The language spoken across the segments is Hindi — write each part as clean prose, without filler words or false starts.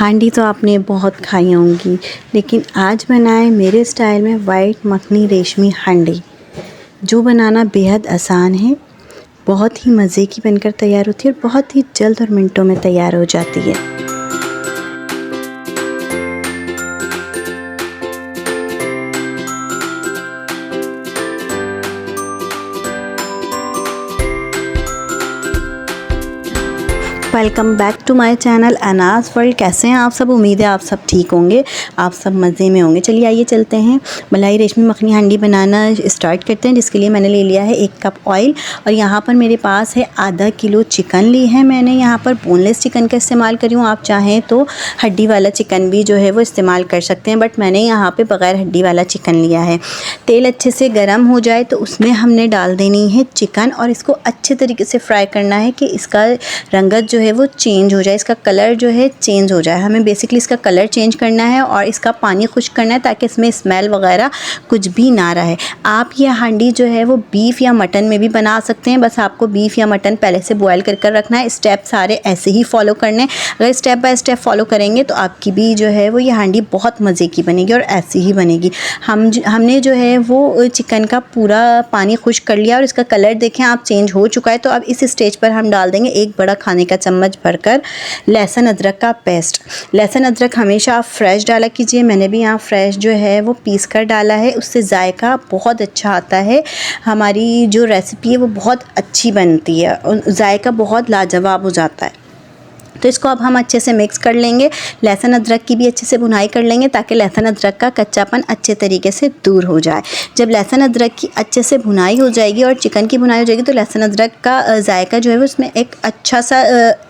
हांडी तो आपने बहुत खाई होंगी, लेकिन आज बनाए मेरे स्टाइल में वाइट मखनी रेशमी हांडी, जो बनाना बेहद आसान है। बहुत ही मज़े की बनकर तैयार होती है और बहुत ही जल्द और मिनटों में तैयार हो जाती है। Welcome back to my channel अनाज़ वर्ल्ड। कैसे हैं आप सब? उम्मीद है आप सब ठीक होंगे, आप सब मज़े में होंगे। चलिए आइए चलते हैं मलाई रेशमी मखनी हांडी बनाना स्टार्ट करते हैं। जिसके लिए मैंने ले लिया है 1 कप ऑयल और यहाँ पर मेरे पास है आधा किलो चिकन ली है। मैंने यहाँ पर बोनलेस चिकन का इस्तेमाल करी हूँ। आप चाहें तो हड्डी वाला चिकन भी जो है वो इस्तेमाल कर सकते हैं, बट मैंने यहाँ पर बग़ैर हड्डी वाला चिकन लिया है। तेल अच्छे से गर्म हो जाए तो उसमें हमने डाल देनी है चिकन और इसको अच्छे तरीके से फ्राई करना है कि इसका रंगत जो है वो चेंज हो जाए, इसका कलर जो है चेंज हो जाए। हमें बेसिकली इसका कलर चेंज करना है और इसका पानी खुश्क करना है ताकि इसमें स्मेल वगैरह कुछ भी ना रहे। आप ये हांडी जो है वो बीफ या मटन में भी बना सकते हैं, बस आपको बीफ या मटन पहले से बॉयल कर रखना है। स्टेप सारे ऐसे ही फॉलो करने, अगर स्टेप बाय स्टेप फॉलो करेंगे तो आपकी भी जो है वो ये हांडी बहुत मज़े की बनेगी और ऐसी ही बनेगी। हमने जो है वो चिकन का पूरा पानी खुश्क कर लिया और इसका कलर देखें आप चेंज हो चुका है। तो अब इस स्टेज पर हम डाल देंगे 1 बड़ा खाने का चम्मच भरकर लहसुन अदरक का पेस्ट। लहसुन अदरक हमेशा आप फ्रेश डाला कीजिए। मैंने भी यहाँ फ्रेश जो है वो पीस कर डाला है, उससे जायका बहुत अच्छा आता है। हमारी जो रेसिपी है वो बहुत अच्छी बनती है और जायका बहुत लाजवाब हो जाता है। तो इसको अब हम अच्छे से मिक्स कर लेंगे। लहसुन अदरक की भी अच्छे से भुनाई कर लेंगे ताकि लहसुन अदरक का कच्चापन अच्छे तरीके से दूर हो जाए। जब लहसुन अदरक की अच्छे से भुनाई हो जाएगी और चिकन की भुनाई हो जाएगी तो लहसुन अदरक का जायका जो है वो उसमें एक अच्छा सा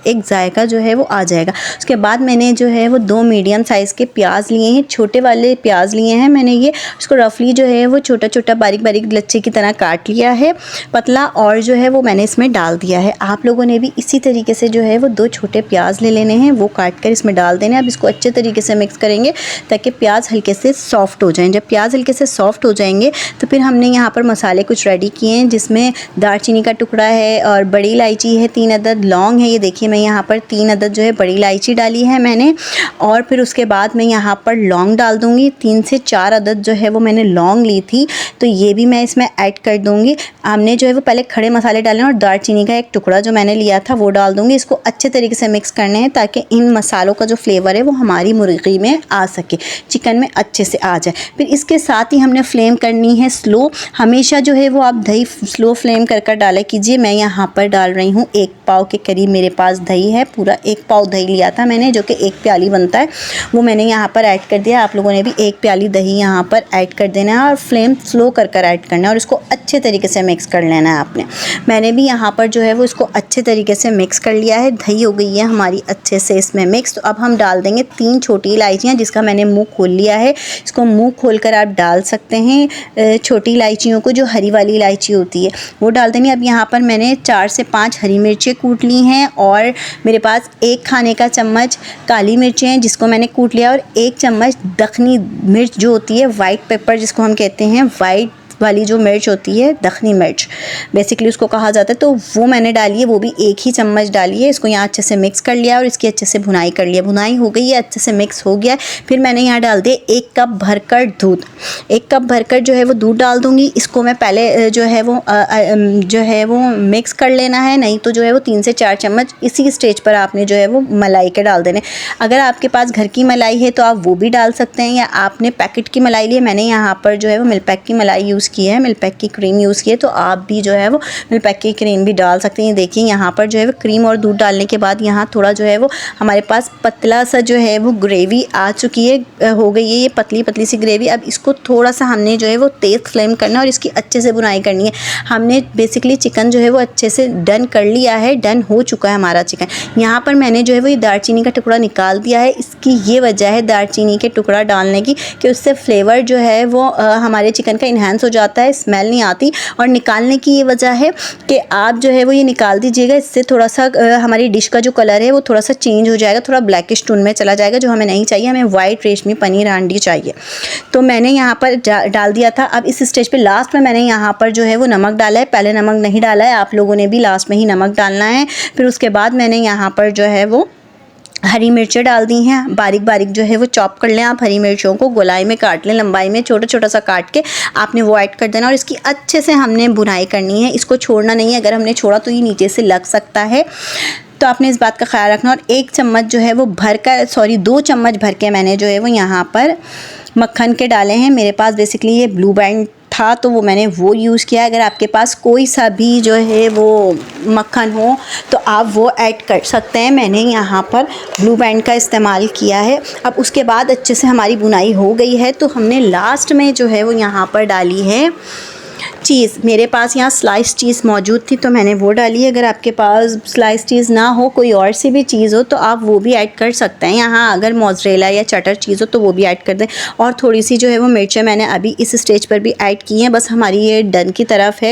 एक जायका जो है वो आ जाएगा। उसके बाद मैंने जो है वो 2 मीडियम साइज़ के प्याज लिए हैं, छोटे वाले प्याज लिए हैं मैंने। ये उसको रफली जो है वो छोटा छोटा बारीक बारीक लच्छे की तरह काट लिया है पतला, और जो है वो मैंने इसमें डाल दिया है। आप लोगों ने भी इसी तरीके से जो है वो 2 छोटे प्याज ले लेने हैं, वो काट कर इसमें डाल देने हैं। अब इसको अच्छे तरीके से मिक्स करेंगे ताकि प्याज हल्के से सॉफ्ट हो जाएं। जब प्याज हल्के से सॉफ्ट हो जाएंगे तो फिर हमने यहाँ पर मसाले कुछ रेडी किए हैं, जिसमें दालचीनी का टुकड़ा है और बड़ी इलायची है, 3 अदद लौंग है। ये देखिए मैं यहाँ पर 3 अदद जो है बड़ी इलायची डाली है मैंने, और फिर उसके बाद मैं यहाँ पर लौंग डाल दूँगी। 3 से 4 अदद जो है वो मैंने लौंग ली थी, तो ये भी मैं इसमें ऐड कर दूँगी। हमने जो है वो पहले खड़े मसाले डाले और दालचीनी का एक टुकड़ा जो मैंने लिया था वो डाल दूँगी। इसको अच्छे तरीके से मिक्स करने हैं ताकि इन मसालों का जो फ्लेवर है वो हमारी मुर्गी में आ सके, चिकन में अच्छे से आ जाए। फिर इसके साथ ही हमने फ्लेम करनी है स्लो। हमेशा जो है वो आप दही स्लो फ्लेम कर डाला कीजिए। मैं यहाँ पर डाल रही हूँ 1 पाव के करीब मेरे पास दही है। पूरा 1 पाव दही लिया था मैंने, जो कि 1 प्याली बनता है, वो मैंने यहाँ पर ऐड कर दिया। आप लोगों ने भी 1 प्याली दही यहाँ पर ऐड कर देना है और फ्लेम स्लो कर ऐड करना है और इसको अच्छे तरीके से मिक्स कर लेना है आपने। मैंने भी यहाँ पर जो है वो इसको अच्छे तरीके से मिक्स कर लिया है। दही हो गई है हमारी अच्छे से इसमें मिक्स। तो अब हम डाल देंगे 3 छोटी इलायचियाँ, जिसका मैंने मुंह खोल लिया है। इसको मुंह खोलकर आप डाल सकते हैं। छोटी इलायचियों को, जो हरी वाली इलायची होती है, वो डाल देंगे। अब यहाँ पर मैंने 4 से 5 हरी मिर्चें कूट ली हैं और मेरे पास 1 खाने का चम्मच काली मिर्चें हैं जिसको मैंने कूट लिया, और 1 चम्मच दखनी मिर्च जो होती है, वाइट पेपर जिसको हम कहते हैं, वाइट वाली जो मिर्च होती है, दखनी मिर्च बेसिकली उसको कहा जाता है, तो वो मैंने डाली है। वो भी 1 ही चम्मच डाली है। इसको यहाँ अच्छे से मिक्स कर लिया और इसकी अच्छे से भुनाई कर लिया। भुनाई हो गई है, अच्छे से मिक्स हो गया है। फिर मैंने यहाँ डाल दिया 1 कप भरकर दूध। 1 कप भरकर जो है वो दूध डाल दूँगी। इसको मैं पहले जो है वो मिक्स कर लेना है, नहीं तो जो है वो 3 से 4 चम्मच इसी स्टेज पर आपने जो है वो मलाई के डाल देने। अगर आपके पास घर की मलाई है तो आप वो भी डाल सकते हैं, या आपने पैकेट की मलाई ली है। मैंने यहाँ पर जो है वो मिल्क-पैक की मलाई यूज़ की है, मिल्क-पैक की क्रीम यूज़ की है, तो आप भी जो है वो मिल्क-पैक की क्रीम भी डाल सकते हैं। देखिए यहाँ पर जो है वो क्रीम और दूध डालने के बाद यहाँ थोड़ा जो है वो हमारे पास पतला सा जो है वो ग्रेवी आ चुकी है, हो गई है ये पतली पतली सी ग्रेवी। अब इसको थोड़ा सा हमने जो है वो तेज़ फ्लेम करना है और इसकी अच्छे से बुनाई करनी है। हमने बेसिकली चिकन जो है वो अच्छे से डन कर लिया है, डन हो चुका है हमारा चिकन। यहाँ पर मैंने जो है वो ये दालचीनी का टुकड़ा निकाल दिया है। इसकी ये वजह है दालचीनी के टुकड़ा डालने की कि उससे फ्लेवर जो है वो हमारे चिकन का इन्हांस हो जाता है, स्मेल नहीं आती। और निकालने की ये वजह है कि आप जो है वो ये निकाल दीजिएगा, इससे थोड़ा सा हमारी डिश का जो कलर है वो थोड़ा सा चेंज हो जाएगा, थोड़ा ब्लैकिश टोन में चला जाएगा, जो हमें नहीं चाहिए। हमें वाइट रेशमी पनीर हांडी चाहिए। तो मैंने यहाँ पर डाल दिया था। अब इस स्टेज पे लास्ट में मैंने यहाँ पर जो है वो नमक डाला है। पहले नमक नहीं डाला है, आप लोगों ने भी लास्ट में ही नमक डालना है। फिर उसके बाद मैंने यहाँ पर जो है वो हरी मिर्चें डाल दी हैं, बारीक बारीक जो है वो चॉप कर लें आप। हरी मिर्चों को गोलाई में काट लें, लंबाई में छोटा छोटा सा काट के आपने वो ऐड कर देना और इसकी अच्छे से हमने भुनाई करनी है, इसको छोड़ना नहीं है। अगर हमने छोड़ा तो ये नीचे से लग सकता है, तो आपने इस बात का ख्याल रखना। और 1 चम्मच जो है वो 2 चम्मच भर के मैंने जो है वो यहाँ पर मक्खन के डाले हैं। मेरे पास बेसिकली ये ब्लू बैंड था तो वो मैंने वो यूज़ किया। अगर आपके पास कोई सा भी जो है वो मक्खन हो तो आप वो ऐड कर सकते हैं। मैंने यहाँ पर ब्लू बैंड का इस्तेमाल किया है। अब उसके बाद अच्छे से हमारी बुनाई हो गई है तो हमने लास्ट में जो है वो यहाँ पर डाली है चीज़। मेरे पास यहाँ स्लाइस चीज़ मौजूद थी तो मैंने वो डाली है। अगर आपके पास स्लाइस चीज़ ना हो, कोई और सी भी चीज़ हो तो आप वो भी ऐड कर सकते हैं। यहाँ अगर मोज़रेला या चटर चीज़ हो तो वो भी ऐड कर दें। और थोड़ी सी जो है वो मिर्चें मैंने अभी इस स्टेज पर भी ऐड की हैं। बस हमारी ये डन की तरफ है,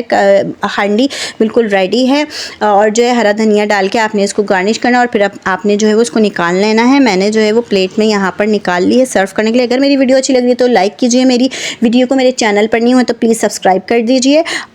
हांडी बिल्कुल रेडी है। और जो है हरा धनिया डाल के आपने इसको गार्निश करना और फिर आपने जो है वो इसको निकाल लेना है। मैंने जो है वो प्लेट में यहाँ पर निकाल ली है सर्व करने के लिए। अगर मेरी वीडियो अच्छी लग रही है तो लाइक कीजिए, मेरी वीडियो को मेरे चैनल पर नहीं हो तो प्लीज़ सब्सक्राइब कर दीजिए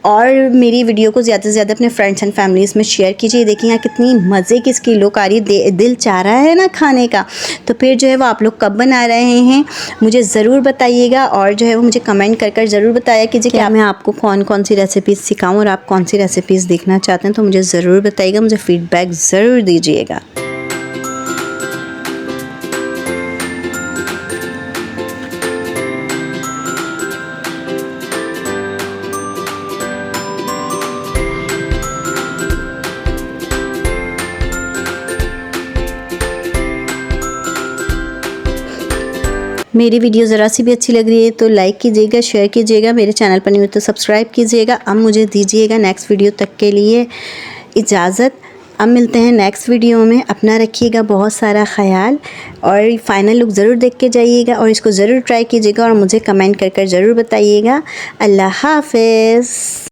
और मेरी वीडियो को ज़्यादा से ज़्यादा अपने फ्रेंड्स एंड फैमिलीज़ में शेयर कीजिए। देखिए यहाँ कितनी मज़े की इसकी लुक आ रही है, दिल चाह रहा है ना खाने का। तो फिर जो है वो आप लोग कब बना रहे हैं मुझे ज़रूर बताइएगा और जो है वो मुझे कमेंट कर ज़रूर बताया कीजिए कि मैं आपको कौन कौन सी रेसिपीज़ सिखाऊँ और आप कौन सी रेसिपीज़ देखना चाहते हैं। तो मुझे ज़रूर बताइएगा, मुझे फ़ीडबैक ज़रूर दीजिएगा। मेरी वीडियो ज़रा सी भी अच्छी लग रही है तो लाइक कीजिएगा, शेयर कीजिएगा, मेरे चैनल पर नहीं हो तो सब्सक्राइब कीजिएगा। अब मुझे दीजिएगा नेक्स्ट वीडियो तक के लिए इजाज़त। अब मिलते हैं नेक्स्ट वीडियो में। अपना रखिएगा बहुत सारा ख्याल और फाइनल लुक ज़रूर देख के जाइएगा और इसको ज़रूर ट्राई कीजिएगा और मुझे कमेंट कर ज़रूर बताइएगा। अल्लाह हाफ़िज़।